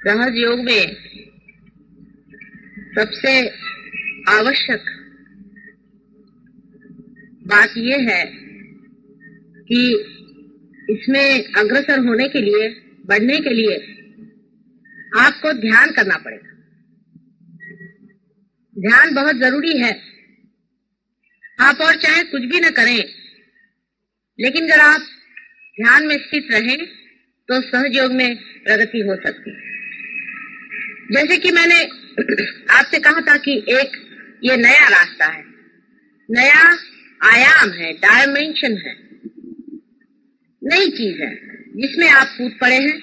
सहज योग में सबसे आवश्यक बात यह है कि इसमें अग्रसर होने के लिए, बढ़ने के लिए आपको ध्यान करना पड़ेगा। ध्यान बहुत जरूरी है। आप और चाहे कुछ भी न करें, लेकिन अगर आप ध्यान में स्थित रहें तो सहज योग में प्रगति हो सकती है। जैसे कि मैंने आपसे कहा था कि एक ये नया रास्ता है, नया आयाम है, डायमेंशन है, नई चीज है जिसमें आप कूद पड़े हैं।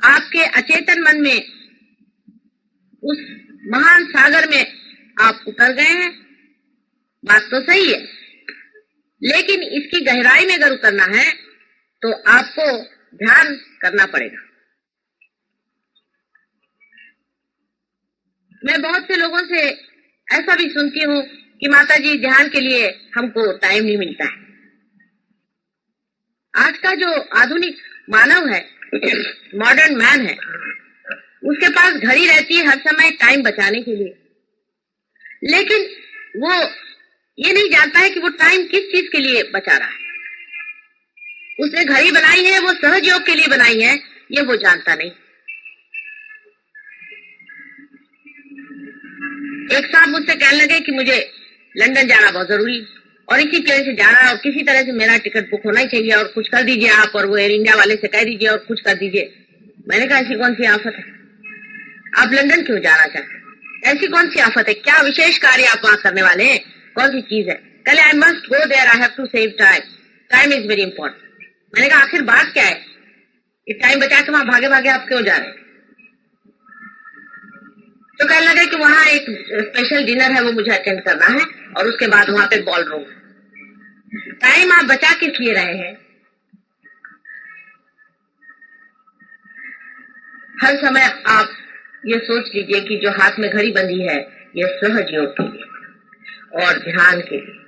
आपके अचेतन मन में उस महान सागर में आप उतर गए हैं। बात तो सही है, लेकिन इसकी गहराई में अगर उतरना है तो आपको ध्यान करना पड़ेगा। मैं बहुत से लोगों से ऐसा भी सुनती हूँ कि माता जी ध्यान के लिए हमको टाइम नहीं मिलता है। आज का जो आधुनिक मानव है, मॉडर्न मैन है, उसके पास घड़ी रहती है हर समय टाइम बचाने के लिए, लेकिन वो ये नहीं जानता है कि वो टाइम किस चीज के लिए बचा रहा है। उसने घड़ी बनाई है, वो सहज योग के लिए बनाई है, ये वो जानता नहीं। एक साहब मुझसे कहने लगे कि मुझे लंदन जाना बहुत जरूरी और इसी प्लेन से जाना और किसी तरह से मेरा टिकट बुक होना ही चाहिए और कुछ कर दीजिए आप, और वो एयर इंडिया वाले से कह दीजिए और कुछ कर दीजिए। मैंने कहा ऐसी कौन सी आफत है, आप लंदन क्यों जाना चाहते हैं? ऐसी कौन सी आफत है? क्या विशेष कार्य आप वहां करने वाले हैं? कौन सी चीज है? कहले I must go there, I have to save time, time is very important. मैंने कहा आखिर बात क्या है, ये टाइम बचा के वहां भागे भागे आप क्यों जा रहे हैं? तो कहने लगे कि वहां एक स्पेशल डिनर है, वो मुझे अटेंड करना है और उसके बाद वहां पे बॉल रूम है। टाइम आप बचा किस लिए रहे हैं? हर समय आप ये सोच लीजिए कि जो हाथ में घड़ी बंधी है ये सहज योग के लिए और ध्यान के लिए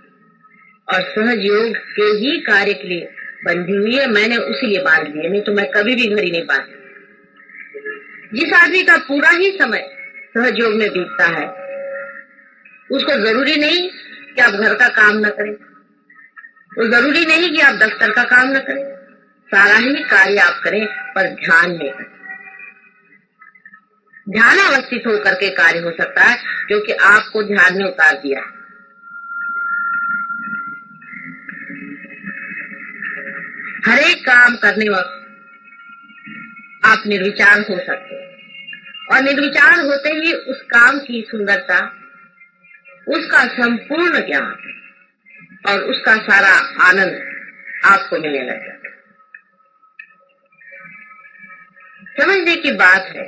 और सहज योग के ही कार्य के लिए बंधी हुई है। मैंने उसी लिए बांध ली है, नहीं तो मैं कभी भी घड़ी नहीं बांधती। जिस आदमी का पूरा ही समय सहज योग में बीतता है, उसको जरूरी नहीं कि आप घर का काम न करें, वो जरूरी नहीं कि आप दफ्तर का काम न करें, सारा ही कार्य आप करें पर ध्यान में करें। ध्यान अवस्थित होकर के कार्य हो सकता है, क्योंकि आपको ध्यान में उतार दिया है। हर एक काम करने वक्त आप निर्विचार हो सकते हैं और निर्विचार होते ही उस काम की सुंदरता, उसका संपूर्ण ज्ञान और उसका सारा आनंद आपको मिलने लग जाता है। समझने की बात है,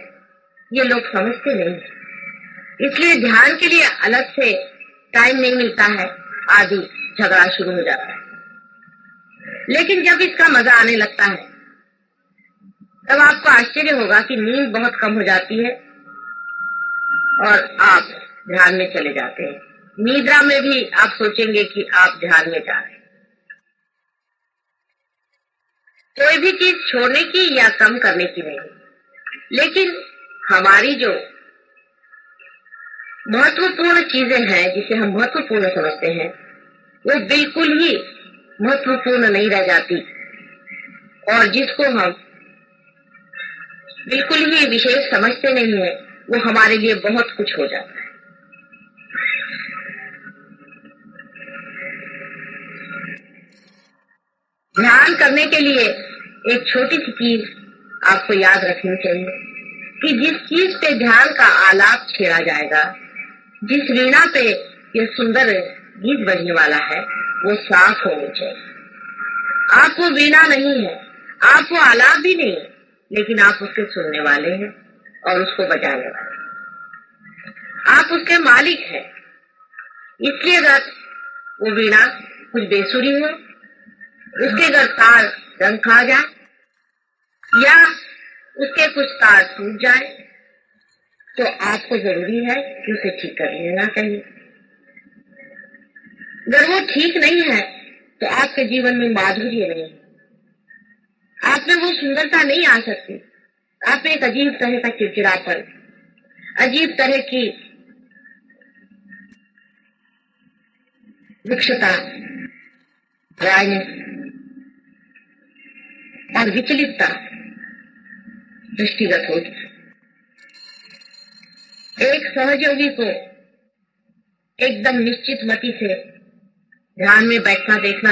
ये लोग समझते नहीं, इसलिए ध्यान के लिए अलग से टाइम नहीं मिलता है, आदि झगड़ा शुरू हो जाता है। लेकिन जब इसका मजा आने लगता है तब आपको आश्चर्य होगा कि नींद बहुत कम हो जाती है और आप ध्यान में चले जाते हैं। निद्रा में भी आप सोचेंगे कि आप ध्यान में जा रहे हैं। कोई भी चीज छोड़ने की या कम करने की नहीं, लेकिन हमारी जो महत्वपूर्ण चीजें हैं, जिसे हम महत्वपूर्ण समझते हैं, वो बिल्कुल ही महत्वपूर्ण नहीं रह जाती और जिसको हम बिल्कुल ही विशेष समझते नहीं है, वो हमारे लिए बहुत कुछ हो जाता है। ध्यान करने के लिए एक छोटी सी चीज आपको याद रखनी चाहिए कि जिस चीज पे ध्यान का आलाप छेड़ा जाएगा, जिस वीणा पे ये सुंदर गीत बजने वाला है, वो साफ होनी चाहिए। आप वो वीणा नहीं है, आप वो आलाप भी नहीं, लेकिन आप उसके सुनने वाले हैं और उसको बजाने वाले हैं। आप उसके मालिक हैं। इसलिए अगर वो वीणा कुछ बेसुरी हो, उसके अगर तार रंग खा जाए या उसके कुछ तार टूट जाए, तो आपको जरूरी है कि उसे ठीक कर लेना चाहिए। अगर वो ठीक नहीं है तो आपके जीवन में माधुर्य नहीं है, आप में वो सुंदरता नहीं आ सकती आप में एक अजीब तरह का चिड़चिड़ापन, अजीब तरह की विक्षता, और विचलितता दृष्टिगत होगी। एक सहयोगी को एकदम निश्चित मति से ध्यान में बैठना देखना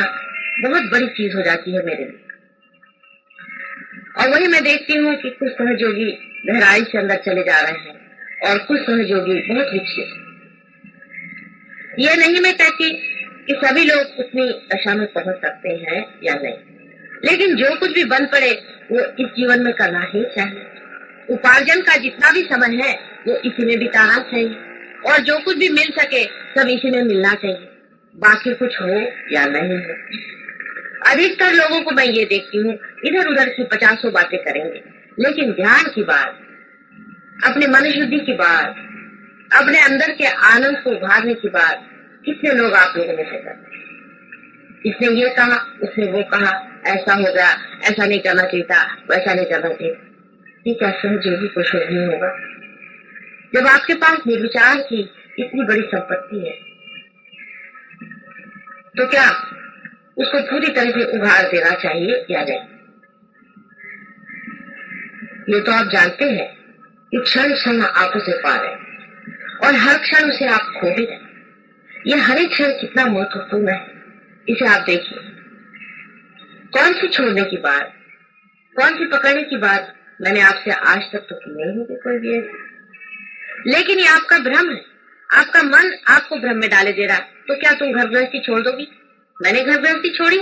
बहुत बड़ी चीज हो जाती है मेरे लिए। और वही मैं देखती हूँ कि कुछ सहयोगी गहराई से अंदर चले जा रहे हैं और कुछ सहयोगी बहुत विकसित। यह नहीं मैं कहती कि सभी लोग उतनी दशा में पहुंच सकते हैं या नहीं, लेकिन जो कुछ भी बन पड़े वो इस जीवन में करना ही चाहिए। उपार्जन का जितना भी समय है वो इसी में बिताना चाहिए, और जो कुछ भी मिल सके सब इसी में मिलना चाहिए, बाकी कुछ हो या नहीं हो। अधिकतर लोगों को मैं ये देखती हूँ इधर उधर की 50 बातें करेंगे, लेकिन ध्यान की बात, अपने मन शुद्धि की बात, अपने अंदर के आनंद को उभारने की बात कितने लोग आप लोगों में से करते हैं। इसने ये कहा, उसने वो कहा, ऐसा हो गया, ऐसा नहीं करना चाहिए था, वैसा नहीं करना चाहिए। ये क्या सहयोगी को शोध नहीं होगा? जब आपके पास निर्विचार की इतनी बड़ी संपत्ति है तो क्या उसको पूरी तरह से उभार देना चाहिए या नहीं? ये तो आप जानते हैं कि क्षण क्षण आंखों से पार है और हर क्षण उसे आप खो भी रहे। ये हर एक क्षण कितना महत्वपूर्ण है, इसे आप देखिए। कौन सी छोड़ने की बात, कौन सी पकड़ने की बात मैंने आपसे आज तक तो की नहीं होगी कोई भी ऐसी। लेकिन ये आपका भ्रम है, आपका मन आपको भ्रम में डाले दे रहा। तो क्या तुम घर गृहस्थी छोड़ दोगी? मैंने घर गृहस्थी छोड़ी,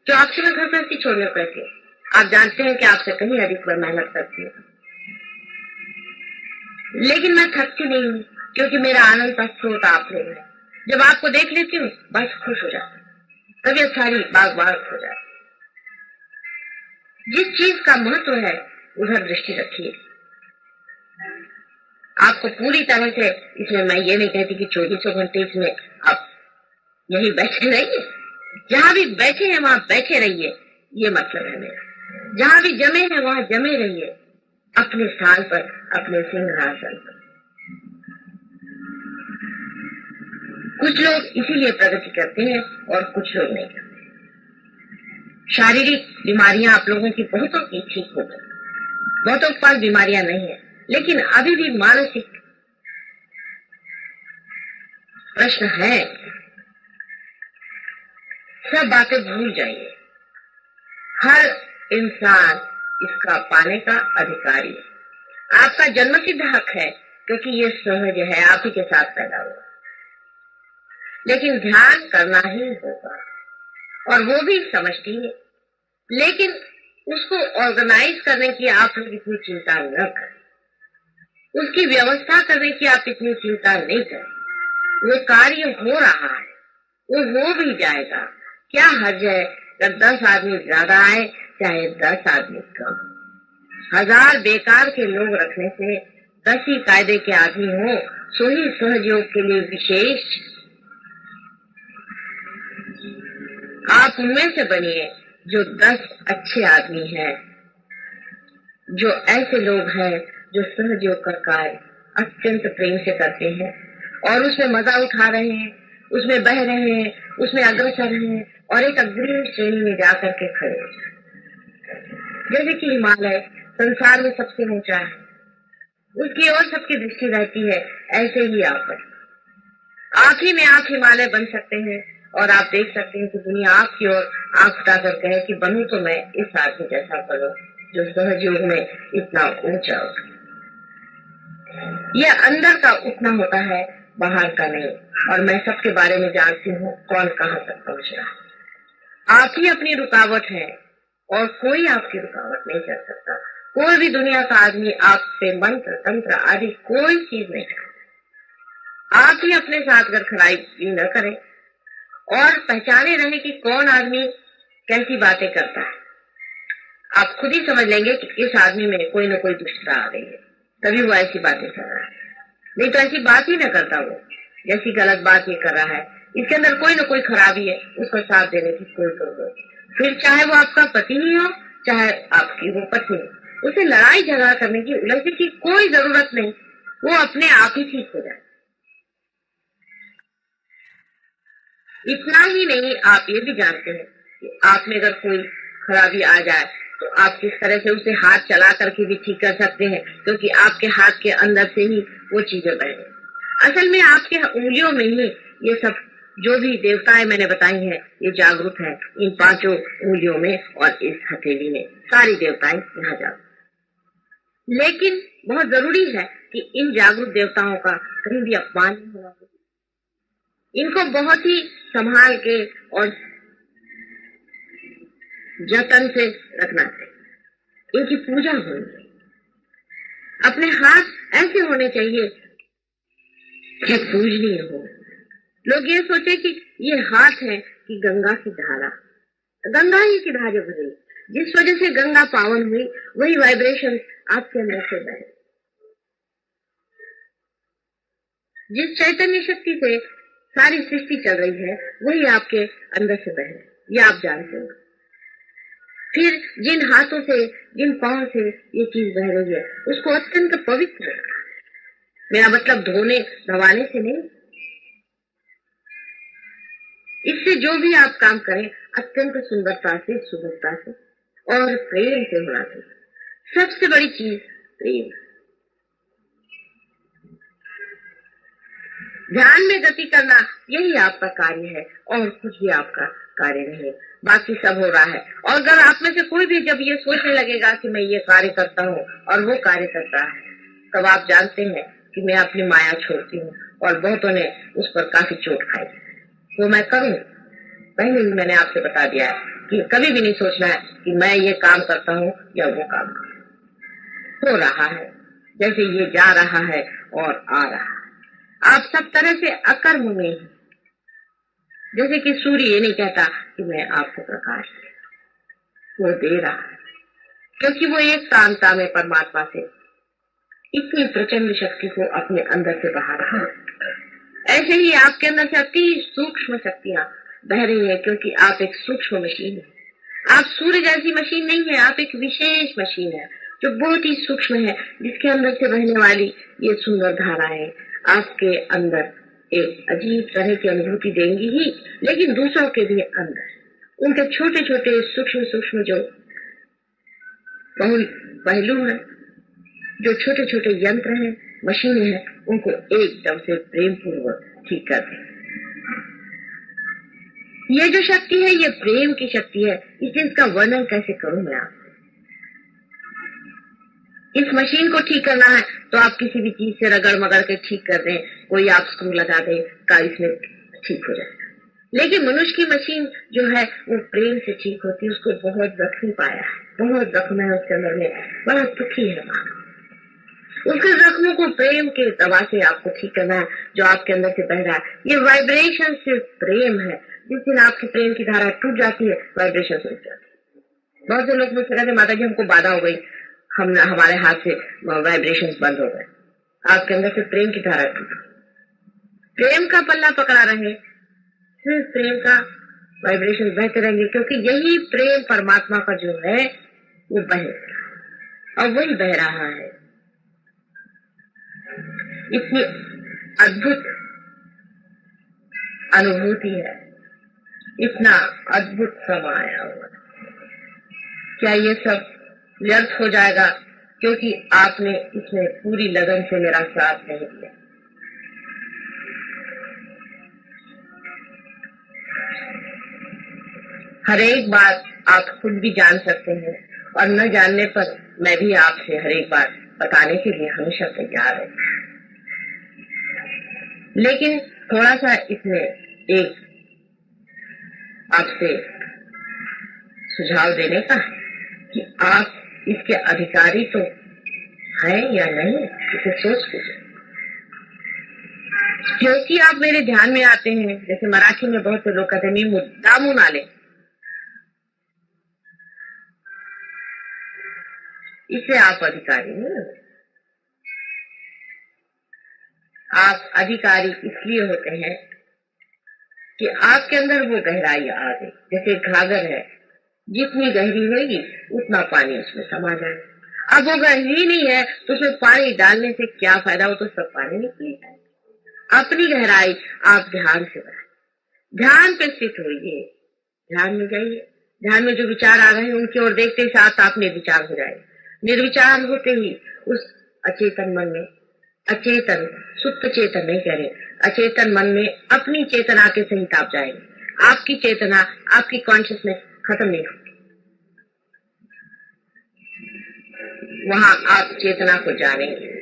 जो आपसे मैं घर गृहस्थी छोड़ने को कहती हूँ। आप जानते हैं कि आपसे कहीं अधिक मैं मेहनत करती हूँ, लेकिन मैं थकती नहीं हूँ, क्योंकि मेरा आनंद का स्रोत आप लोग हैं। जब आपको देख लेती हूँ बस खुश हो जाती, तबीयत सारी बाग बाग हो जाती। जिस चीज का महत्व है उधर दृष्टि रखिए। आपको पूरी तरह से इसमें मैं ये नहीं कहती कि 24 घंटे इसमें आप यही बैठे रहिए। जहां भी बैठे हैं वहां बैठे रहिए, ये मतलब है मेरा। जहां भी जमे हैं वहां जमे रहिए, अपने स्थान पर, अपने सिंहासन पर। कुछ लोग इसीलिए प्रगति करते हैं और कुछ लोग नहीं करते। शारीरिक बीमारियां आप लोगों की बहुतों की ठीक हो गई, बहुतों के पास बीमारियां नहीं है, लेकिन अभी भी मानसिक प्रश्न है। सब बातें भूल जाइए। हर इंसान इसका पाने का अधिकारी है। आपका जन्मसिद्ध हक है, क्योंकि ये सहज है, आप ही के साथ पैदा हुआ। लेकिन ध्यान करना ही होगा, और वो भी समझती है, लेकिन उसको ऑर्गेनाइज करने की आप लोग इतनी चिंता न करें, उसकी व्यवस्था करने की आप इतनी चिंता नहीं करें। वो कार्य हो रहा है, वो हो भी जाएगा। क्या हर्ज है जब 10 आदमी ज्यादा आए चाहे 10 आदमी कम। 1000 बेकार के लोग रखने से 10 ही कायदे के आदमी हो, सो ही सहयोग के लिए विशेष। आप उनमें से बनिए जो 10 अच्छे आदमी हैं, जो ऐसे लोग हैं जो सहयोग का कार्य अत्यंत प्रेम से करते हैं और उसमें मजा उठा रहे हैं, उसमें बह रहे हैं, उसमें अग्रसर हैं और एक अग्रिम श्रेणी में जाकर के खड़े हो जाए। जैसे कि हिमालय संसार में सबसे ऊंचा है, उसकी ओर सबकी दृष्टि रहती है, ऐसे ही आप ही में आप हिमालय बन सकते हैं। और आप देख सकते हैं कि दुनिया आपकी ओर आंख उठाकर कहे कि बनूं तो मैं इस आदमी जैसा बनूं जो सहयोग में इतना ऊंचा हो। यह अंदर का उठना होता है, बाहर का नहीं। और मैं सबके बारे में जानती हूँ कौन कहाँ तक पहुंच रहा है। आप ही अपनी रुकावट है और कोई आपकी रुकावट नहीं कर सकता। कोई भी दुनिया का आदमी आप पे मंत्र तंत्र आदि कोई चीज नहीं कर। आप ही अपने साथ अगर खराई न करें और पहचाने रहे कि कौन आदमी कैसी बातें करता है, आप खुद ही समझ लेंगे कि इस आदमी में कोई न कोई दुष्टता आ गई है, तभी वो ऐसी बातें कर रहा है। नहीं तो ऐसी बात ही न करता वो, जैसी गलत बात ये कर रहा है। इसके अंदर कोई न कोई खराबी है, उसको साथ देने की कोई जरूरत। फिर चाहे वो आपका पति ही हो, चाहे आपकी वो पत्नी, उसे लड़ाई झगड़ा करने की, उलझने की कोई जरूरत नहीं, वो अपने आप ही ठीक हो जाए। इतना ही नहीं, आप ये भी जानते हैं कि आप में अगर कोई खराबी आ जाए तो आप किस तरह से उसे हाथ चला करके भी ठीक कर सकते हैं, क्योंकि आपके हाथ के अंदर से ही वो चीजें बह रही। असल में आपके उंगलियों में ही ये सब जो भी देवताएं मैंने बताई हैं ये जागरूक है, इन 5 उंगलियों में और इस हथेली में सारी देवताएं यहाँ जागरूक। लेकिन बहुत जरूरी है कि इन जागरूक देवताओं का कहीं भी अपमान नहीं होना चाहिए। इनको बहुत ही संभाल के और जतन से रखना चाहिए। इनकी पूजा होनी चाहिए। अपने हाथ ऐसे होने चाहिए कि पूजनीय हो। लोग ये सोचे कि ये हाथ है कि गंगा की धारा, गंगा ही की धारा बह रही, जिस वजह से गंगा पावन हुई, वही वाइब्रेशन आपके अंदर से बह रही। जिस चैतन्य शक्ति से सारी सृष्टि चल रही है वही आपके अंदर से बह रही, ये आप जानते हो। फिर जिन हाथों से, जिन पांव से ये चीज बह रही है उसको अत्यंत पवित्र रखना। मेरा मतलब धोने दबाने से नहीं। इससे जो भी आप काम करें अत्यंत सुंदरता से, सुंदरता से और प्रेम से होना चाहिए। सबसे बड़ी चीज प्रेम। ध्यान में गति करना यही आपका कार्य है और कुछ भी आपका कार्य नहीं, बाकी सब हो रहा है। और अगर आप में से कोई भी जब ये सोचने लगेगा कि मैं ये कार्य करता हूँ और वो कार्य करता है, तब आप जानते हैं कि मैं अपनी माया छोड़ती हूँ। और बहुतों ने उस पर काफी चोट खाई। तो मैं करूँ, पहले भी मैंने आपसे बता दिया है कि कभी भी नहीं सोचना है कि मैं ये काम करता हूँ या वो काम हो रहा है, जैसे ये जा रहा है और आ रहा है। आप सब तरह से अकर्म में हैं। जैसे कि सूर्य ये नहीं कहता कि मैं आपको प्रकाश वो दे रहा है, क्योंकि वो एक शांता में परमात्मा से इतनी प्रचंड शक्ति को अपने अंदर से बहा रहा है। ऐसे ही आपके अंदर से अति सूक्ष्म शक्तियां बह रही है, क्योंकि आप एक सूक्ष्म मशीन है। आप सूर्य जैसी मशीन नहीं है, आप एक विशेष मशीन है जो बहुत ही सूक्ष्म है, जिसके अंदर से बहने वाली ये सुंदर धाराएं आपके अंदर एक अजीब तरह की अनुभूति देंगी ही, लेकिन दूसरों के भी अंदर उनके छोटे छोटे सूक्ष्म सूक्ष्म जो पहलू हैं, जो छोटे छोटे यंत्र हैं, मशीनें हैं, उनको एकदम से प्रेम पूर्वक ठीक कर दें। ये जो शक्ति है ये प्रेम की शक्ति है। इसका वर्णन कैसे करूं मैं आपसे। इस मशीन को ठीक करना है तो आप किसी भी चीज से रगड़ मगड़ के ठीक कर दें, कोई आप स्क्रू लगा दें का इसमें ठीक हो जाएगा। लेकिन मनुष्य की मशीन जो है वो प्रेम से ठीक होती है। उसको बहुत जख्म पाया है, बहुत जख्म है उसके अंदर में, बड़ा दुखी है मानव। उसके जख्मों को प्रेम के दवा से आपको ठीक करना है जो आपके अंदर से बह रहा है। ये वाइब्रेशन सिर्फ प्रेम है। जिस दिन आपकी प्रेम की धारा टूट जाती है, वाइब्रेशन रुक जाती है। बहुत से लोग मुझसे कहते माता जी हमको बाधा हो गई, हमारे हाथ से वाइब्रेशन बंद हो गए। आपके अंदर से प्रेम की धारा टूट, प्रेम का पल्ला पकड़ा रहे, सिर्फ प्रेम का वाइब्रेशन बहते रहेंगे, क्योंकि यही प्रेम परमात्मा का जो है वो बहे और वही बह रहा है। इतनी अद्भुत अनुभूति है, इतना अद्भुत समाया हुआ। क्या ये सब व्यर्थ हो जाएगा क्योंकि आपने इसमें पूरी लगन से मेरा साथ नहीं दिया? हर एक बात आप खुद भी जान सकते हैं और न जानने पर मैं भी आपसे हर एक बात बताने के लिए हमेशा तैयार हूं। लेकिन थोड़ा सा इसमें एक आपसे सुझाव देने का कि आप इसके अधिकारी तो हैं या नहीं, इसे सोच लीजिए। क्योंकि आप मेरे ध्यान में आते हैं, जैसे मराठी में बहुत से लोग कहते हैं मी मुद्दामून आले, इससे आप अधिकारी नहीं। आप अधिकारी इसलिए होते हैं कि आपके अंदर वो गहराई आ गई। जैसे घाघर है, जितनी गहरी होगी उतना पानी उसमें समा जाए। अब वो अगर ही नहीं है तो उसमें पानी डालने से क्या फायदा, वो तो सब पानी निकल जाए। अपनी गहराई आप ध्यान से बढ़ाइए, ध्यान पे स्थित होइए, ध्यान में जाइए, ध्यान में जो विचार आ रहे हैं उनकी ओर देखते ही साथ साथ निर्विचार हो जाए। निर्विचार होते ही उस अचेतन मन में, अचेतन सुप्त चेतन नहीं कह रहे, अचेतन मन में अपनी चेतना के सहित आप जाएंगे। आपकी चेतना, आपकी कॉन्शियसनेस खत्म नहीं होगी, वहां आप चेतना को जानेंगे।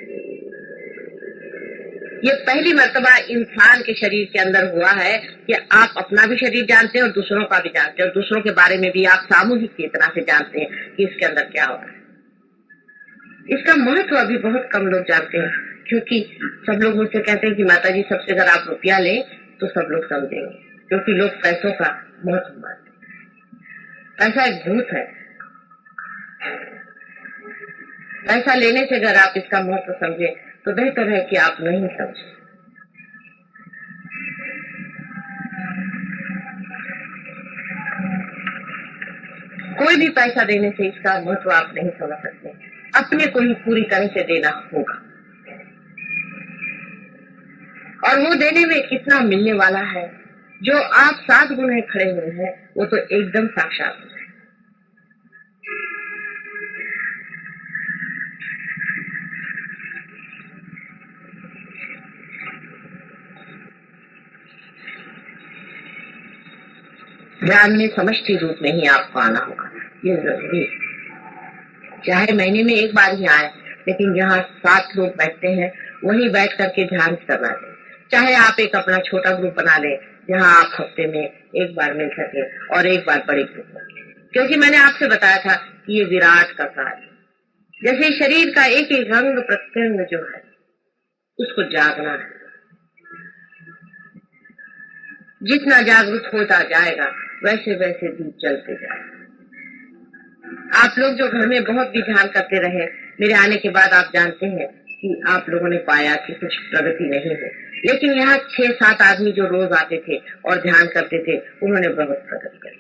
ये पहली मर्तबा इंसान के शरीर के अंदर हुआ है कि आप अपना भी शरीर जानते हैं और दूसरों का भी जानते हैं, और दूसरों के बारे में भी आप सामूहिक चेतना से जानते हैं कि इसके अंदर क्या हो रहा है। इसका महत्व अभी बहुत कम लोग जानते हैं, क्योंकि सब लोग मुझसे कहते हैं कि माता जी सबसे अगर आप रुपया लें तो सब लोग समझेंगे, क्योंकि लोग पैसों का महत्व मानते हैं। पैसा एक भूत है, पैसा लेने से अगर आप इसका महत्व समझे तो बेहतर है कि आप नहीं समझे। कोई भी पैसा देने से इसका महत्व आप नहीं समझ सकते, अपने को ही पूरी तरह से देना होगा, और वो देने में कितना मिलने वाला है। जो आप 7 गुण खड़े हुए हैं वो तो एकदम साक्षात है। ध्यान में समष्टि रूप में ही आपको आना होगा, ये जरूरी है। चाहे महीने में एक बार ही आए, लेकिन जहाँ 7 लोग बैठते हैं वहीं बैठ करके ध्यान करना चाहिए। चाहे आप एक अपना छोटा ग्रुप बना लें जहाँ आप हफ्ते में एक बार मिल सके और एक बार बड़े ग्रुप में, क्योंकि मैंने आपसे बताया था कि ये विराट का कार्य, जैसे शरीर का एक एक रंग प्रत्यंग जो है उसको जागना है। जितना जागरूक होता जाएगा वैसे वैसे दीप जलते जाएगा। आप लोग जो घर में बहुत भी ध्यान करते रहे, मेरे आने के बाद आप जानते हैं कि आप लोगों ने पाया कि कुछ प्रगति नहीं है, लेकिन यहाँ 6-7 आदमी जो रोज आते थे और ध्यान करते थे उन्होंने बहुत प्रगति करी।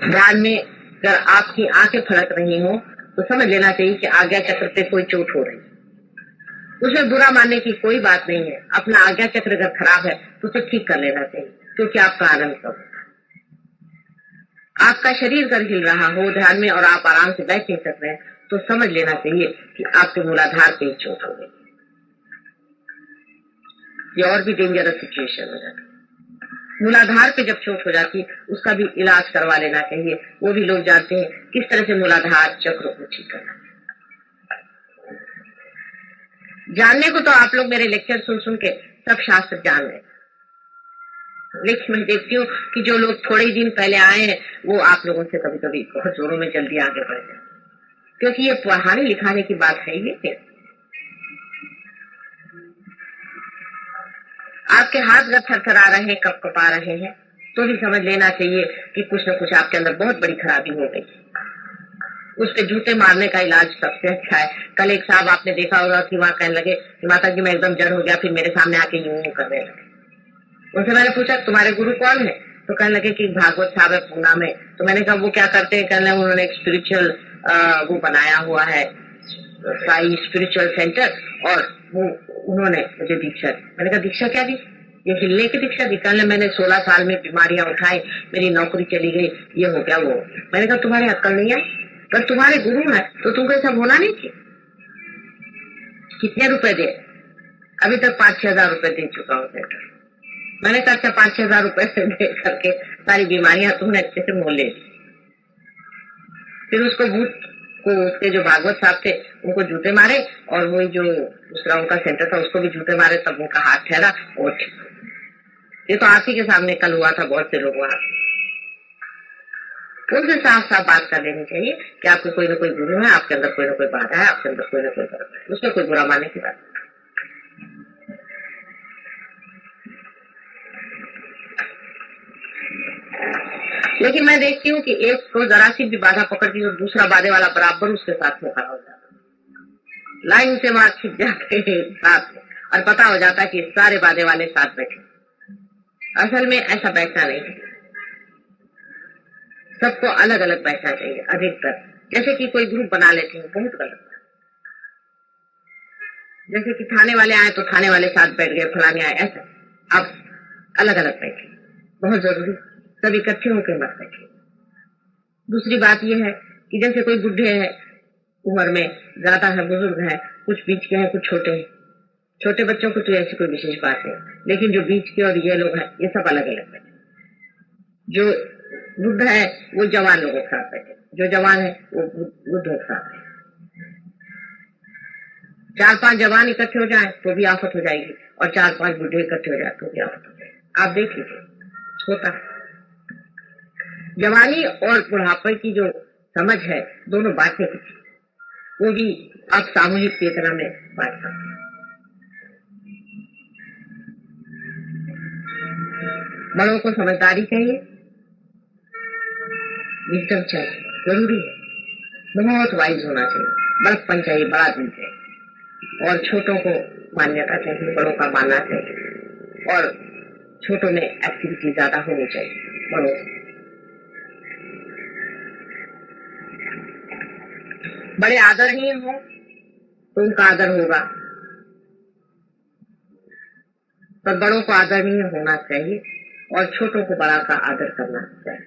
ध्यान में अगर आपकी आंखें फड़क रही हो तो समझ लेना चाहिए कि आज्ञा चक्र पे कोई चोट हो रही है। उसमें बुरा मानने की कोई बात नहीं है। अपना आज्ञा चक्र अगर खराब है तो उसे ठीक कर लेना चाहिए, क्योंकि आपका आनंद कब होता है। आपका शरीर अगर हिल रहा हो ध्यान में और आप आराम से बैठ नहीं सक रहे हैं तो समझ लेना चाहिए कि आपके मूलाधार पे ही चोट हो गई। ये और भी डेंजरस सिचुएशन हो जाती है। मूलाधार पे जब चोट हो जाती उसका भी इलाज करवा लेना चाहिए। वो भी लोग जानते हैं किस तरह से मूलाधार चक्र को ठीक करना। जानने को तो आप लोग मेरे लेक्चर सुन सुन के सब शास्त्र जान रहे, लेकिन मैं देखती हूँ कि जो लोग थोड़े ही दिन पहले आए हैं वो आप लोगों से कभी कभी बहुत जोरों में जल्दी आगे बढ़ जाए, क्योंकि ये पढ़ाने लिखाने की बात है। ये आपके हाथ अगर थरथरा रहे हैं, कप कपा रहे हैं, तो भी समझ लेना चाहिए कि कुछ न कुछ आपके अंदर बहुत बड़ी खराबी हो गई। उस पे जूते मारने का इलाज सबसे अच्छा है। कल एक साहब आपने देखा होगा कि वहां कहने लगे कि माता जी मैं एकदम जड़ हो गया, फिर मेरे सामने आके यूं करने लगे। उनसे मैंने पूछा तुम्हारे गुरु कौन है, तो कहने लगे कि भागवत साहब है पूना में। तो मैंने कहा वो क्या करते हैं? कहने लगे उन्होंने एक स्पिरिचुअल वो बनाया हुआ है, साई स्पिरिचुअल सेंटर, और वो उन्होंने मुझे दीक्षा दी। मैंने कहा दीक्षा क्या दी? ये हिलने की दीक्षा दी। कहने मैंने 16 साल में बीमारियां उठाई, मेरी नौकरी चली गई, ये हो गया वो। मैंने कहा तुम्हारे अक्ल नहीं आई? पर तुम्हारे गुरु है तो तुमको ऐसा होना नहीं चाहिए। कितने रुपए दे? अभी तक 5-6 हजार रुपए दे चुका हूँ सेंटर। मैंने कहा अच्छा 5-6 हजार रुपए से दे करके सारी बीमारियां तुमने अच्छे से मोल ले ली। फिर उसको भूत को, उसके जो भागवत साहब थे उनको जूते मारे, और वही जो दूसरा उनका सेंटर था उसको भी जूते मारे, तब उनका हाथ ठहरा और ठीक। ये तो आप ही के सामने कल हुआ था, बहुत से लोग वहां। उनसे साफ साफ बात कर लेनी चाहिए कि आपके कोई ना कोई गुरु है, आपके अंदर कोई ना कोई बाधा है, आपके अंदर कोई ना कोई फर्क है, उसमें कोई बुरा मानने की बात नहीं। लेकिन मैं देखती हूँ कि एक को जरा सी भी बाधा पकड़ती तो दूसरा बाधे वाला बराबर उसके साथ में खड़ा हो जाता। लाइन से वहां छिप जाते हैं साथ में, और पता हो जाता है कि सारे बाधे वाले साथ बैठे। असल में ऐसा बैठना नहीं है, सबको अलग अलग बैठना चाहिए अधिकतर। जैसे कि कोई ग्रुप बना लेते हैं, बहुत गलत। जैसे कि थाने वाले आए तो थाने वाले साथ बैठ गए, फलाने आए, ऐसा आप अलग अलग बैठे, बहुत जरूरी। सब इकट्ठे होकर मत बैठे। दूसरी बात यह है कि जैसे कोई बुढ़े है, उम्र में ज्यादा है, बुजुर्ग है, कुछ बीच के हैं, कुछ छोटे हैं। छोटे बच्चों को तो ऐसी कोई विशेष बात है, लेकिन जो बीच के और ये लोग हैं, ये सब अलग अलग बैठे। जो वृद्ध है वो जवान लोगों के साथ बैठे, जो जवान है वो वृद्धों के साथ बैठे। 4-5 जवान इकट्ठे हो जाए तो भी आफत हो जाएगी, और 4-5 बुढ़े इकट्ठे हो जाए तो भी आफत हो जाएगी। आप देख लीजिए, होता है। जवानी और बुढ़ापे की जो समझ है, दोनों बांटने की थी, वो भी आप सामूहिक चेतना में बांट सकते हैं। बड़ों को समझदारी चाहिए, विजडम चाहिए, जरूरी है। बहुत वाइज होना चाहिए, बड़प्पन चाहिए, बड़ा दिल चाहिए, और छोटों को मान्यता चाहिए, बड़ों का मानना चाहिए, और छोटों में एक्टिविटी ज्यादा होनी चाहिए बड़ों से। बड़े आदरणीय हो तो उनका आदर होगा, पर बड़ों को आदरणीय होना चाहिए और छोटों को बड़ा का आदर करना चाहिए।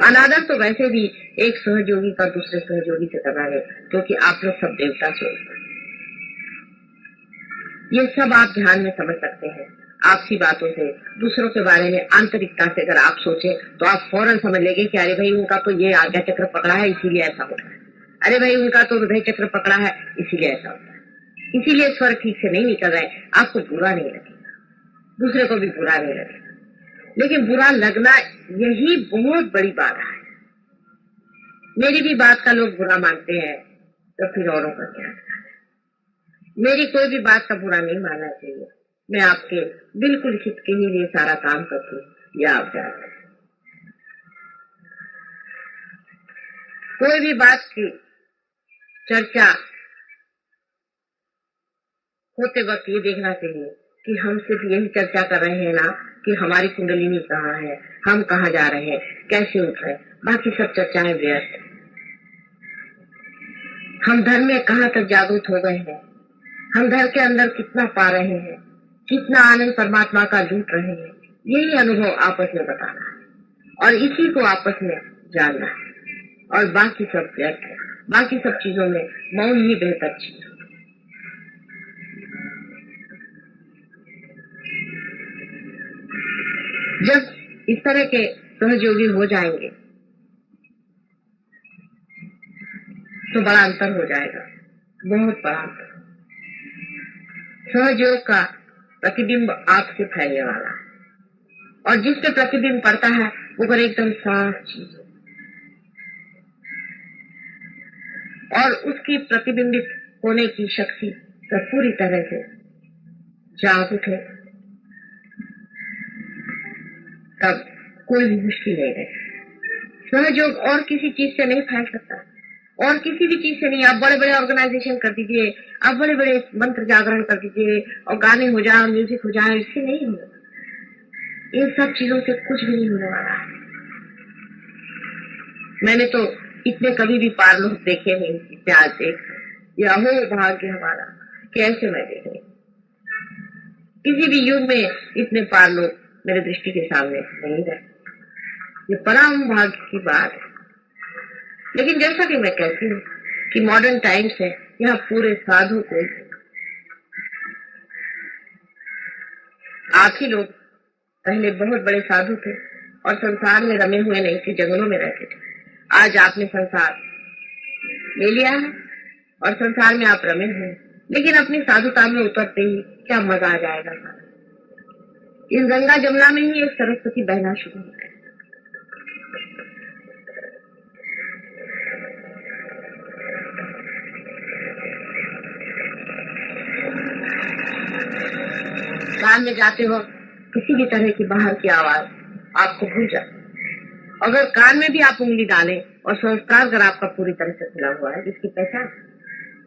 अनादर तो वैसे भी एक सहयोगी का दूसरे सहयोगी से करना है, क्योंकि आप लोग सब देवता स्वरूप हैं। ये सब आप ध्यान में समझ सकते हैं। आपसी बातों से, दूसरों के बारे में आंतरिकता से अगर आप सोचें तो आप फौरन समझ लेंगे कि अरे भाई उनका तो ये आज्ञा चक्र पकड़ा है इसीलिए ऐसा होता है, अरे भाई उनका तो हृदय चक्र पकड़ा है इसीलिए ऐसा होता है, इसीलिए स्वर ठीक से नहीं निकल रहे। आपको बुरा नहीं लगेगा, दूसरे को भी बुरा नहीं लगेगा, लेकिन बुरा लगना यही बहुत बड़ी बात है। मेरी भी बात का लोग बुरा मानते हैं तो फिर औरों का क्या? मेरी कोई भी बात का बुरा नहीं मानना चाहिए। मैं आपके बिल्कुल हित के ही लिए सारा काम करती हूँ, या आप जानते हैं। कोई भी बात की चर्चा होते वक्त ये देखना चाहिए कि हम सिर्फ यही चर्चा कर रहे हैं ना, कि हमारी कुंडलिनी कहाँ है, हम कहाँ जा रहे हैं, कैसे उठ रहे हैं। बाकी सब चर्चाएं व्यर्थ। हम धर्म में कहाँ तक जागरूक हो गए हैं, हम धर्म के अंदर कितना पा रहे हैं, कितना आनंद परमात्मा का लूट रहे हैं, यही अनुभव आपस में बताना है और इसी को आपस में जानना है। और बाकी सब व्यर्थ है, बाकी सब चीजों में मौन ही बेहतर चीज। जब इस तरह के सहयोगी हो जाएंगे तो बड़ा अंतर हो जाएगा, बहुत बड़ा अंतर। सहयोग का प्रतिबिंब आपसे फैलने वाला है, और जिस पे प्रतिबिंब पड़ता है वो पर एकदम साफ चीज है, और उसकी प्रतिबिंबित होने की शक्ति तो पूरी तरह से जागरूक है, तब कोई भी मुश्किल नहीं है। सहयोग और किसी चीज से नहीं फैल सकता, और किसी भी चीज से नहीं। आप बड़े बड़े ऑर्गेनाइजेशन कर दीजिए, आप बड़े बड़े मंत्र जागरण कर दीजिए, और गाने हो जाए, म्यूजिक हो जाए, इससे नहीं होगा। इन सब चीजों से कुछ भी नहीं होने वाला है। मैंने तो इतने कभी भी पार लोग देखे नहीं जितने आज देख, या हो भाग्य हमारा कि ऐसे मैं देख रही। किसी भी युग में इतने पार लोग मेरे दृष्टि के सामने नहीं रहे, ये परम भाग्य की बात है। लेकिन जैसा कि मैं कहती हूँ कि मॉडर्न टाइम्स है, यहाँ पूरे साधु को आप ही लोग पहले बहुत बड़े साधु थे और संसार में रमे हुए नहीं थे, जंगलों में रहते थे। आज आपने संसार ले लिया है और संसार में आप रमे हुए, लेकिन अपनी साधुता में उतरते ही क्या मजा आ जाएगा। इस गंगा जमुना में ही एक सरस्वती बहना शुरू हो गई। कान में जाते हो किसी भी तरह की बाहर की आवाज आपको भूल जाए। अगर कान में भी आप उंगली डालें और संस्कार अगर आपका पूरी तरह से खुला हुआ है, जिसकी पहचान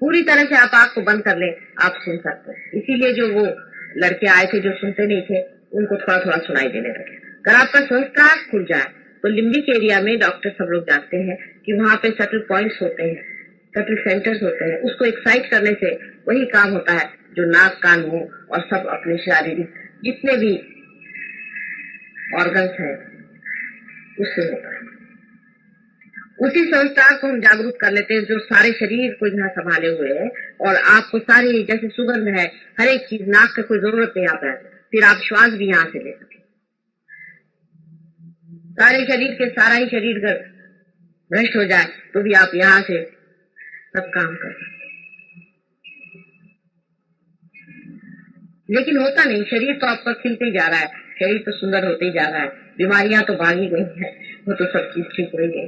पूरी तरह से आप आंख को बंद कर ले, आप सुन सकते हैं। इसीलिए जो वो लड़के आए थे जो सुनते नहीं थे, उनको थोड़ा थोड़ा सुनाई देने लगे। अगर आपका संस्कार खुल जाए तो लिम्बिक एरिया में डॉक्टर सब लोग जानते हैं कि वहां पे सटल पॉइंट्स होते हैं, सटल सेंटर्स होते हैं। उसको एक्साइट करने से वही काम होता है जो नाक, कान, मुंह और सब अपने शारीरिक जितने भी ऑर्गन्स हैं उससे होता है। उसी संस्कार को हम जागरूक कर लेते हैं जो सारे शरीर को यहाँ संभाले हुए है, और आपको सारी जैसे सुगंध है, हर एक चीज, नाक की कोई जरूरत नहीं आता है, फिर आप श्वास भी यहाँ से ले सके। सारे शरीर के सारा ही शरीर अगर भ्रष्ट हो जाए तो भी आप यहाँ से सब काम कर सकते। लेकिन होता नहीं, शरीर तो आपका खिलते ही जा रहा है, शरीर तो सुंदर होते ही जा रहा है, बीमारियां तो भागी गई है, वो तो सब चीज ठीक हो गई,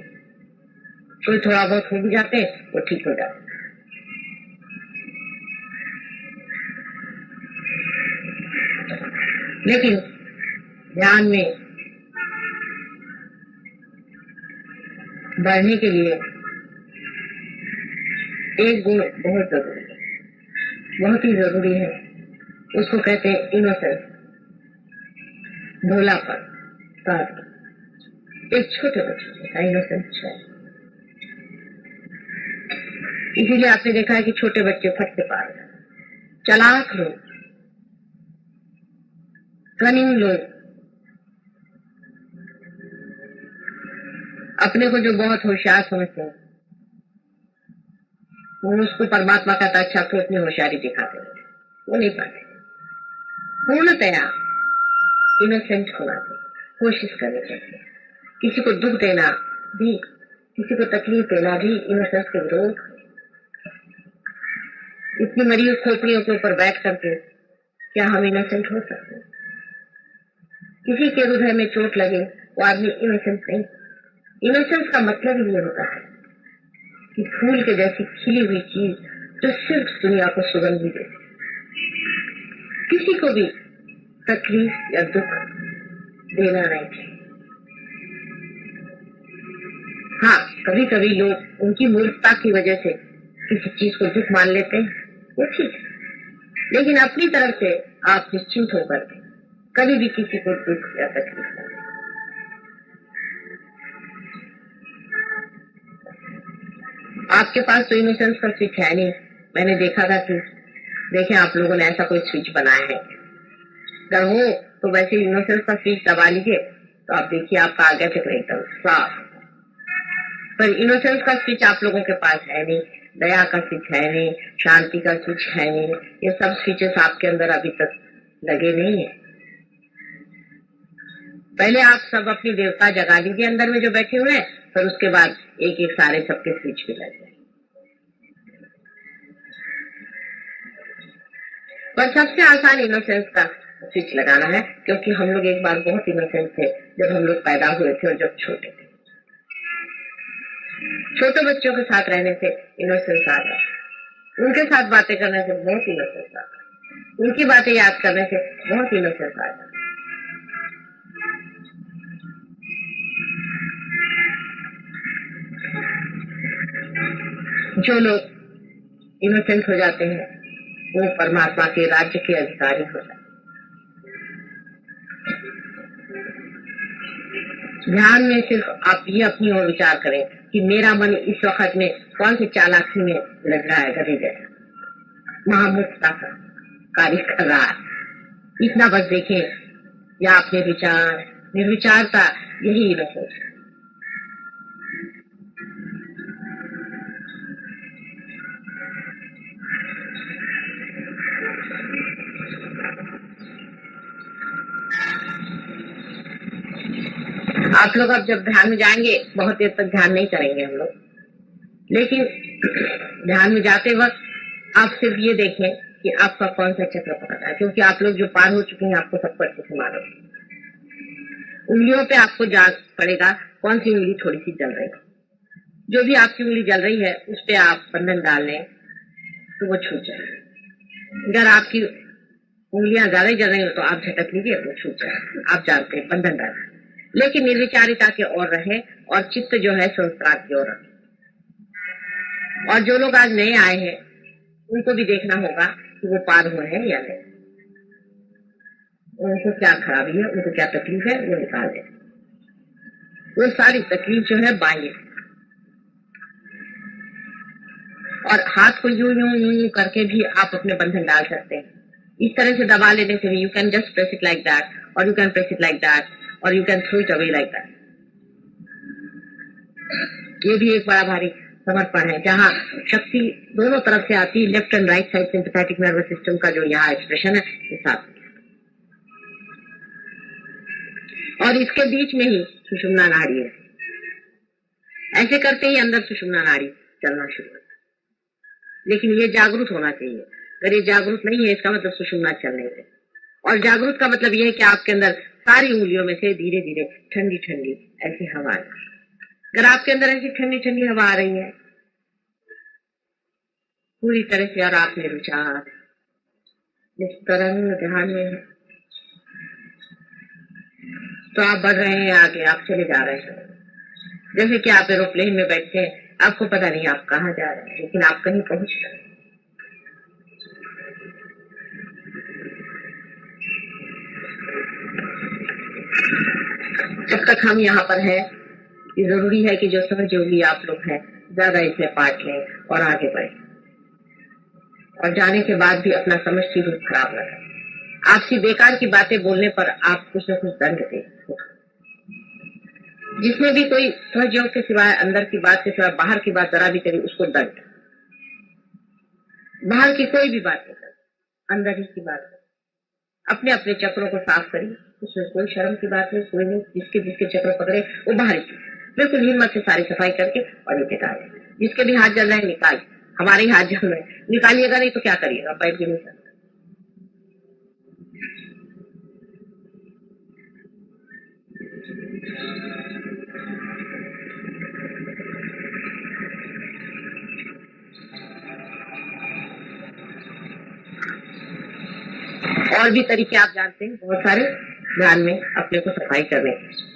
कोई थोड़ा बहुत हो भी जाते वो ठीक हो जाते। लेकिन ध्यान में बढ़ने के लिए एक गुण बहुत जरूरी है, बहुत ही जरूरी है। उसको कहते हैं इनोसेंस, भोलापन, सादगी। एक छोटे बच्चे का इनोसेंस है। इसीलिए आपने देखा है कि छोटे बच्चे फट से पार, चालाक लोग, कनिंग लोग, अपने को जो बहुत होशियार समझते हैं, वो उसको परमात्मा कहता अच्छा तो अपनी होशियारी दिखाते हैं, वो नहीं पाते। पूर्णतया इनोसेंट होना चाहिए, कोशिश करनी चाहिए। किसी को दुख देना भी, किसी को तकलीफ देना भी इनोसेंस के विरोध। इतनी मरी खोपड़ियों के ऊपर बैठ करके क्या हम इनोसेंट हो सकते हैं? किसी के हृदय में चोट लगे वो आदमी इनोसेंट नहीं। इनोसेंस का मतलब ये होता है कि फूल के जैसी खिली हुई चीज जो सिर्फ दुनिया को सुगंध देती, किसी को भी तकलीफ या दुख देना नहीं चाहिए। हाँ, कभी कभी लोग उनकी मूर्खता की वजह से किसी चीज को दुख मान लेते हैं, वो ठीक है, लेकिन अपनी तरफ से आप निश्चिंत होकर कभी भी किसी को दुख या तकलीफ न दें। आपके पास तो इनोसेंस का स्विच है नहीं। मैंने देखा था कि देखें आप लोगों ने ऐसा कोई स्विच बनाया है, अगर हो तो वैसे इनोसेंस का स्विच दबा लीजिए तो आप देखिए आपका आगे फिर एकदम साफ। पर इनोसेंस का स्विच आप लोगों के पास है नहीं, दया का स्विच है नहीं, शांति का स्विच है नहीं, ये सब स्विचेस आपके अंदर अभी तक लगे नहीं है। पहले आप सब अपनी देवता जगा लीजिए अंदर में जो बैठे हुए हैं, फिर उसके बाद एक एक सारे सबके स्विच भी लग जाए। पर सबसे आसान इनोसेंस का स्विच लगाना है, क्योंकि हम लोग एक बार बहुत इनोसेंट थे जब हम लोग पैदा हुए थे और जब छोटे थे। छोटे बच्चों के साथ रहने से इनोसेंस आता है, उनके साथ बातें करने से बहुत इनोसेंस आता है, उनकी बातें याद करने से बहुत इनोसेंस आता है। जो लोग इनोसेंट हो जाते हैं वो परमात्मा के राज्य के अधिकारी हो जाते हैं। ध्यान में सिर्फ आप ये अपनी ओर विचार करें कि मेरा मन इस वक्त में कौन सी चालाकी में लग रहा है, गधे जैसा महामूर्खता का कार्य कर रहा है, इतना बस देखें। या अपने विचार, निर्विचारता, यही इनोसेंस है। आप लोग अब जब ध्यान में जाएंगे, बहुत देर तक ध्यान नहीं करेंगे हम लोग, लेकिन ध्यान में जाते वक्त आप सिर्फ ये देखें कि आपका कौन सा चक्र पकड़ा है, क्योंकि आप लोग जो पार हो चुके हैं आपको सबको अच्छे से मालूम। उंगलियों पे आपको जान पड़ेगा कौन सी उंगली थोड़ी सी जल रही है। जो भी आपकी उंगली जल रही है उस पे आप बंधन डाल लें तो वो छूट जाए। अगर आपकी उंगलियां ज्यादा ही जल रही हो तो आप झटक लीजिए, वो छूट जाए। आप जानते हैं बंधन डालना। लेकिन निर्विचारिता के ओर रहे और चित्त जो है संस्कार की ओर रहे। और जो लोग आज नए आए हैं उनको भी देखना होगा कि वो पार हुए हैं या नहीं, उनको क्या खराबी है, उनको क्या तकलीफ है, वो निकाल दे। वो सारी तकलीफ जो है बाह्य, और हाथ को यूं यूं यूं यूं करके भी आप अपने बंधन डाल सकते हैं। इस तरह से दबा लेने से भी you can just press it like that, और you can press it like that, और you can throw it away like that. ये भी एक बड़ा भारी समर्पण है, जहाँ शक्ति दोनों तरफ से आती है, left and right side sympathetic nervous system का जो यहाँ एक्सप्रेशन है इस साथ, और इसके बीच में ही सुषुम्ना नाड़ी है। ऐसे करते ही अंदर सुषुम्ना नाड़ी चलना शुरू होता है, लेकिन ये जागरूक होना चाहिए। अगर ये जागरूक नहीं है इसका मतलब सुषुम्ना चल नहीं है। और जागरूक का मतलब ये है कि आपके अंदर सारी उंगलियों में से धीरे धीरे ठंडी ठंडी ऐसी हवा है। अगर आपके अंदर ऐसी ठंडी ठंडी हवा आ रही है पूरी तरह से, और आप निर्विचार इस तरंग ध्यान में है, तो आप बढ़ रहे हैं आगे, आप चले जा रहे हैं। जैसे कि आप एरोप्लेन में बैठते हैं, आपको पता नहीं आप कहाँ जा रहे हैं, लेकिन आप कहीं पहुंच रहे हैं। जब तक हम यहाँ पर हैं, ये जरूरी है कि जो सहयोगी आप लोग हैं ज्यादा इसमें पार्ट लें और आगे बढ़े, और जाने के बाद भी अपना समष्टि रूप खराब न करें। आपसी बेकार की बातें बोलने पर आप कुछ न कुछ दंड दें। जिसमें भी कोई सहयोग के सिवाय, अंदर की बात के सिवाय बाहर की बात जरा भी करी, उसको दंड। बाहर की कोई भी बात नहीं करें, अंदर ही की बात करें। अपने अपने चक्रों को साफ करिए, उसमें कोई शर्म की बात नहीं, कोई नहीं। जिसके जिसके चक्र पकड़े वो बाहर की बिल्कुल हिम्मत से सारी सफाई करके और नीचे डालें। जिसके भी हाथ जल रहे हैं निकाल, हमारे ही हाथ जल रहे हैं, निकालिएगा नहीं तो क्या करिएगा, बैठ भी नहीं सकते। और भी तरीके आप जानते हैं बहुत सारे ध्यान में अपने को सफाई करने की।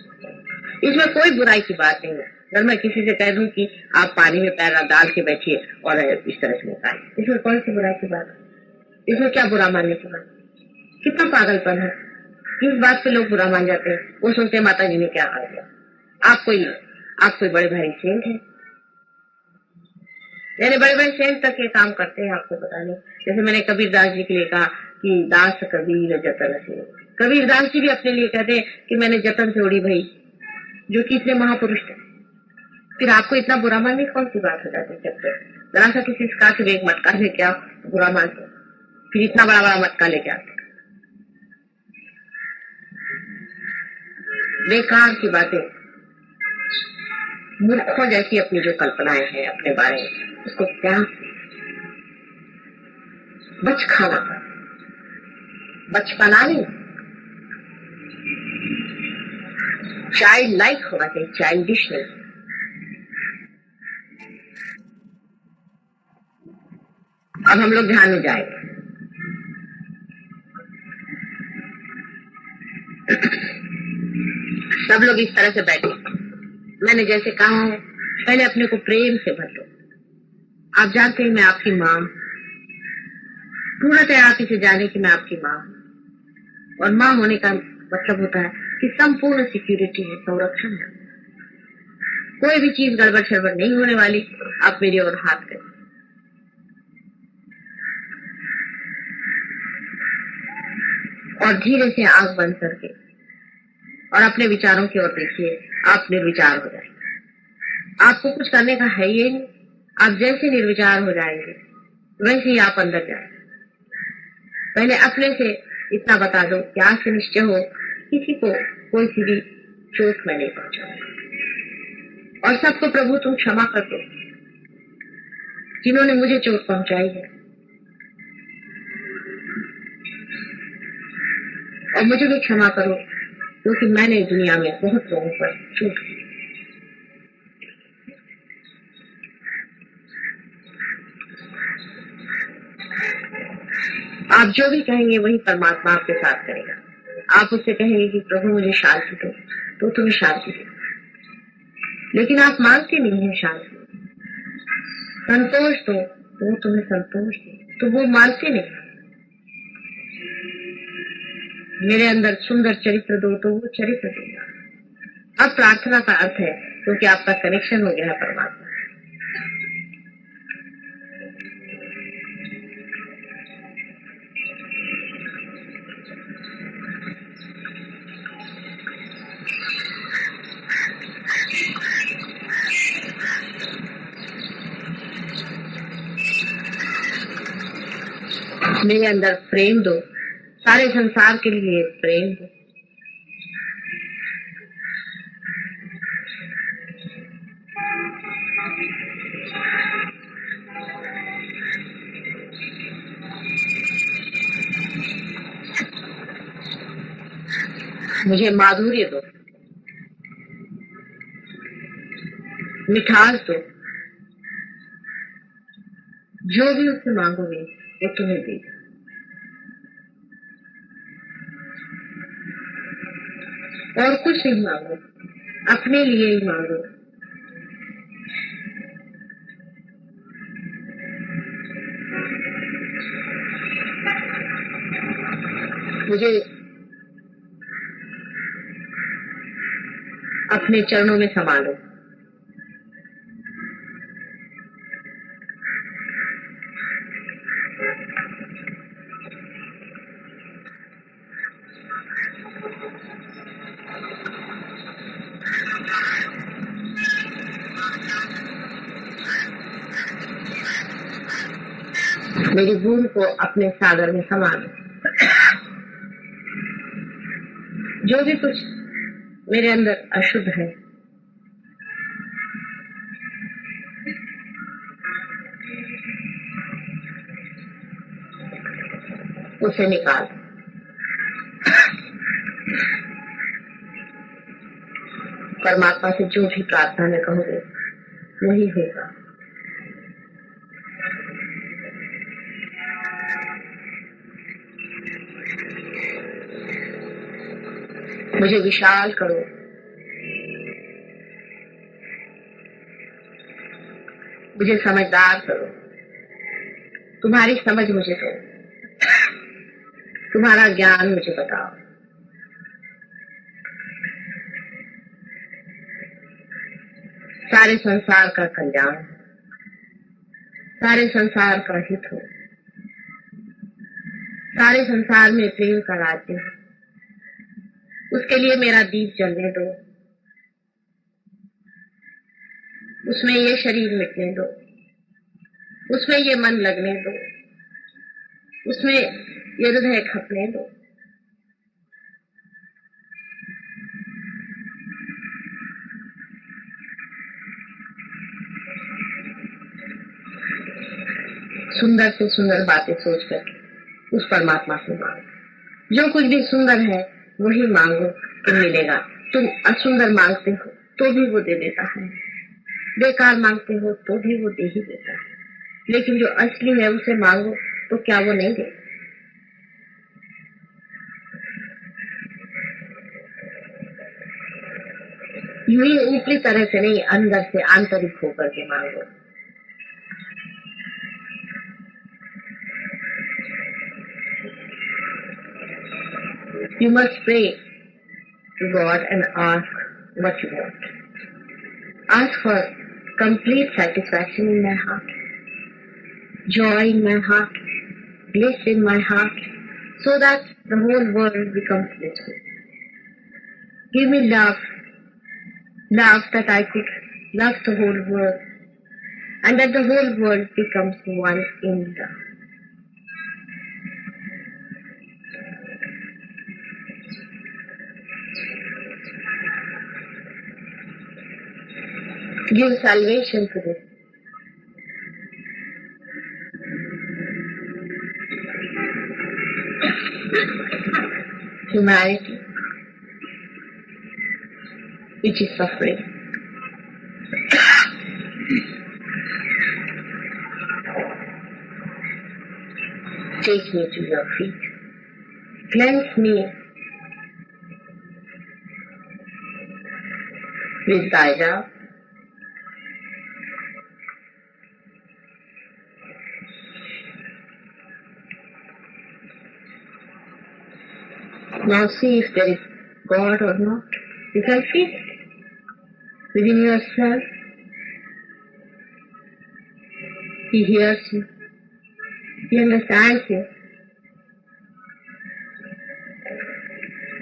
इसमें कोई बुराई की बात नहीं है। अगर मैं किसी से कह दूं कि आप पानी में पैर डाल के बैठिए और इस तरह से निकालें, इसमें कौन सी बुराई की बात है? इसमें क्या बुरा मानने की बात? कितना पागलपन है, किस बात पे लोग बुरा मान जाते हैं। वो सोचते हैं माता जी ने क्या हाल किया। आप कोई बड़े भारी सेंट है, यानी बड़े बड़े सेंट तक ये काम करते हैं, आपको पता नहीं। जैसे मैंने कबीर दास जी के लिए कहा कि दास कबीर जतन से, कबीर दास जी भी अपने लिए कहते हैं कि मैंने जतन से उड़ी भई, जो कि इतने महापुरुष थे। फिर आपको इतना बुरा मानने कौन सी बात हो जाती है? जरा सा किसी से कहा कि एक मटका लेके आओ, बुरा मानते, फिर इतना बड़ा बड़ा मटका लेके आते। बेकार की बातें, मूर्खों जैसी अपनी जो कल्पनाएं हैं अपने बारे में, उसको क्या बचखाना, बचपना नहीं, चाइल्ड लाइक होना चाहिए, चाइल्डिश नहीं। अब हम लोग ध्यान में जाएंगे। सब लोग इस तरह से बैठे, मैंने जैसे कहा है, पहले अपने को प्रेम से भर लो। आप जानते हैं मैं आपकी माँ, पूरा तैयार से जाने की मैं आपकी माँ, और माँ होने का मतलब होता है कि संपूर्ण सिक्योरिटी है, संरक्षण है। कोई भी चीज गड़बड़ शड़बड़ नहीं होने वाली। आप मेरी ओर हाथ करें, और धीरे से आंख बंद करके और अपने विचारों की ओर देखिए। आप निर्विचार हो जाएंगे, आपको कुछ करने का है ही नहीं। आप जैसे निर्विचार हो जाएंगे वैसे ही आप अंदर जाएंगे। पहले अपने से इतना बता दो कि आज से निश्चय हो किसी को कोई सी भी चोट मैं नहीं पहुंचाऊंगा, और सबको प्रभु तुम क्षमा कर दो जिन्होंने मुझे चोट पहुंचाई है, और मुझे भी क्षमा करो क्योंकि मैंने दुनिया में बहुत लोगों पर चोट की। आप जो भी कहेंगे वही परमात्मा आपके साथ करेगा। आप उससे कहेंगे कि प्रभु मुझे शांति दो, तो तुम्हें शांति देगा। लेकिन आप मांगते नहीं हैं शांति, संतोष दो तो वो तुम्हें संतोष दे, तो वो मांगते नहीं। मेरे अंदर सुंदर चरित्र दो तो वो चरित्र देगा। अब प्रार्थना का अर्थ है क्योंकि आपका कनेक्शन हो गया है परमात्मा। मेरे अंदर प्रेम दो, सारे संसार के लिए प्रेम दो। मुझे माधुर्य दो, मिठास दो। जो भी उससे मांगोगे वो तुम्हें देगा। और कुछ नहीं मांगो, अपने लिए ही मांगो। मुझे अपने चरणों में संभालो। मेरी भूल को अपने सागर में संभालो। जो भी कुछ मेरे अंदर अशुद्ध है उसे निकाल। परमात्मा से जो भी प्रार्थना में कहोगे वही होगा। मुझे विशाल करो, मुझे समझदार करो। तुम्हारी समझ मुझे दो, तुम्हारा ज्ञान मुझे बताओ। सारे संसार का कल्याण, सारे संसार का हित हो, सारे संसार में प्रेम का राज्य हो। उसके लिए मेरा दीप जलने दो, उसमें ये शरीर मिटने दो, उसमें ये मन लगने दो, उसमें ये हृदय खपने दो। सुंदर से सुंदर बातें सोच करके उस परमात्मा से मांगो। जो कुछ भी सुंदर है वही मांगो तो मिलेगा। तुम असुंदर मांगते हो तो भी वो दे देता है, बेकार मांगते हो तो भी वो दे ही देता है। लेकिन जो असली है उसे मांगो तो क्या वो नहीं देता? यूं ही ऊपरी तरह से नहीं, अंदर से आंतरिक होकर के मांगो। You must pray to God and ask what you want. Ask for complete satisfaction in my heart, joy in my heart, bliss in my heart, so that the whole world becomes blissful. Give me love, love that I could love the whole world, and that the whole world becomes one in love. Give salvation to this. Humanity, which is suffering. Take me to your feet. Cleanse me Please guide up. Now see if there is God or not. You can feel it within yourself. He hears you. He understands you.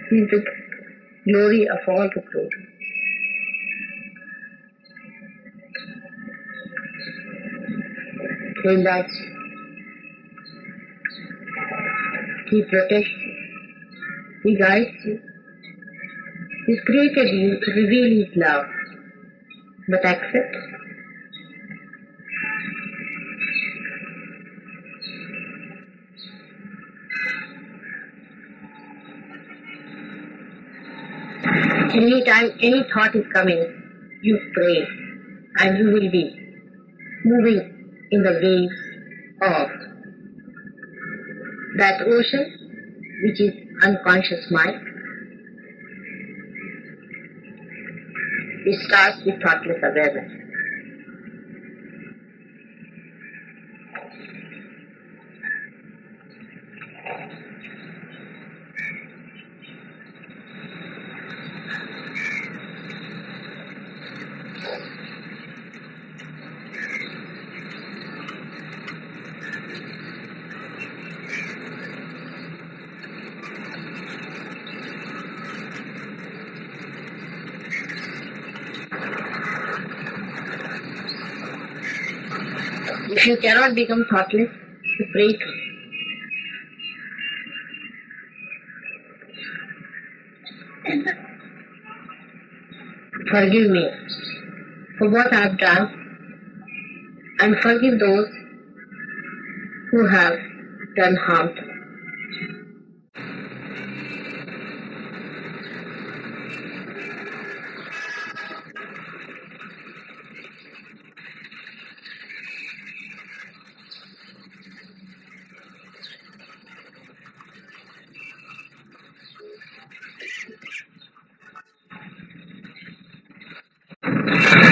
He is the glory of all the glory. He loves you. He protects you. He guides you. He's created you to reveal His love. But accept. Anytime any thought is coming, you pray and you will be moving in the waves of that ocean which is unconscious mind. It starts with thoughtless awareness. If you cannot become thoughtless, you pray to Him. Forgive me for what I have done, and forgive those who have done harm to me.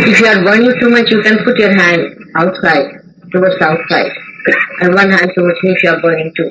If you are burning too much, you can put your hand outside, towards outside, and one hand towards me if you are burning too.